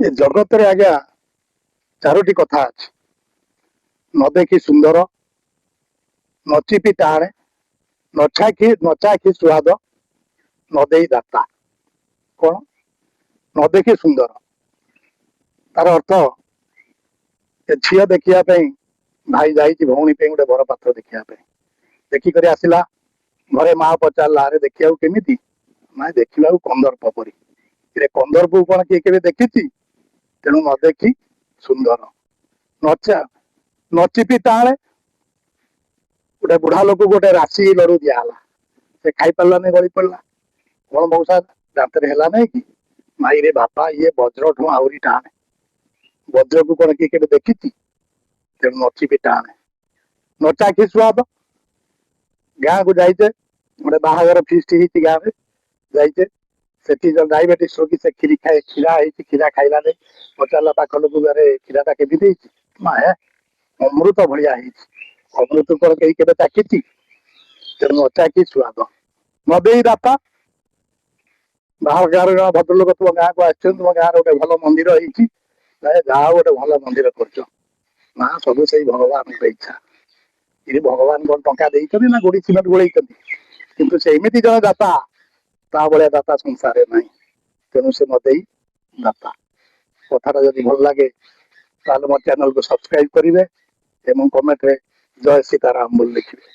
ଏ ଜଗତରେ ଆଜ୍ଞା ଚାରୋଟି କଥା ଅଛି। ନ ଦେଖି ସୁନ୍ଦର, ନ ଚିପି ଟାଣେ, ନଚାଖି ସୁଆଦ, ନ ଦେଇ ଦାତା। କଣ? ନ ଦେଖି ସୁନ୍ଦର, ତାର ଅର୍ଥ ଏ ଝିଅ ଦେଖିବା ପାଇଁ ଭାଇ ଯାଇଛି ଭଉଣୀ ପାଇଁ ଗୋଟେ ବର ପାତ୍ର ଦେଖିବା ପାଇଁ। ଦେଖିକରି ଆସିଲା, ଘରେ ମା ପଚାରିଲା, ଆରେ ଦେଖିବାକୁ କେମିତି? ନାଇଁ ଦେଖିବାକୁ କନ୍ଦର୍ପ ପରି। କନ୍ଦର୍ପକୁ କଣ କିଏ କେବେ ଦେଖିଛି? ତେଣୁ ନ ଦେଖି ସୁନ୍ଦର, ନ ଚିପି ଟାଣେ। ଗୋଟେ ବୁଢା ଲୋକକୁ ଗୋଟେ ରାଶି ଲଡୁ ଦିଆହେଲା, ସେ ଖାଇ ପାରିଲାନି, ଗଳି ପଡିଲା। କଣ ମଉସା ଦାନ୍ତରେ ହେଲା ନାଇଁ କି? ମାଇରେ ବାପା, ଇଏ ବଜ୍ରଠୁ ଆହୁରି ଟାଣେ। ବଜ୍ରକୁ କଣ କିଏ କେବେ ଦେଖିଛି? ତେଣୁ ନ ଚିପି ଟାଣେ। ନଚାଖି ସୁଆଦ, ଗାଁକୁ ଯାଇଛେ, ଗୋଟେ ବାହାଘର ଫିଷ୍ଟ ହେଇଛି ଗାଁରେ, ଯାଇଛେ, ସେଠି ଡାଇବେଟିସ ରୋଗୀ ସେ କ୍ଷୀରା ହେଇଛି, କ୍ଷୀରା ଖାଇଲା ନେଇ। ପଚାରିଲା ପାଖ ଲୋକକୁ, ଆରେ କ୍ଷୀରାଟା କେମିତି ହେଇଛି? ମା ଅମୃତ ଭଳିଆ ହେଇଛି। ଅମୃତ କଣ କେହି କେବେ ଚାଖିଛି? ତେଣୁ ନଚାଖି ସୁଆଦ, ନ ଦେଇ ଦାତା। ବାହାର ଗାଁରେ ଜଣେ ଭଦ୍ରଲୋକ ତୁମ ଗାଁକୁ ଆସିଛନ୍ତି, ତୁମ ଗାଁରେ ଗୋଟେ ଭଲ ମନ୍ଦିର ହେଇଛି, ଯାହା ଗୋଟେ ଭଲ ମନ୍ଦିର କରୁଛ। ନା ସବୁ ସେଇ ଭଗବାନଙ୍କ ଇଚ୍ଛା। ଇଏ ଭଗବାନ କଣ ଟଙ୍କା ଦେଇଛନ୍ତି ନା ଗୋଡି ସିମେଣ୍ଟ ଗୋଳେଇଛନ୍ତି? କିନ୍ତୁ ସେ ଏମିତି ଜଣେ ଦାତା, ତା ଭଳିଆ ଦାତା ସଂସାରରେ ନାହିଁ। ତେଣୁ ସେ ନ ଦେଇ ଦାତା। କଥାଟା ଯଦି ଭଲ ଲାଗେ ତାହେଲେ ମୋ ଚ୍ୟାନେଲକୁ ସବସ୍କ୍ରାଇବ କରିବେ ଏବଂ କମେଣ୍ଟରେ ଜୟ ସୀତାରାମ ବୋଲି ଲେଖିବେ।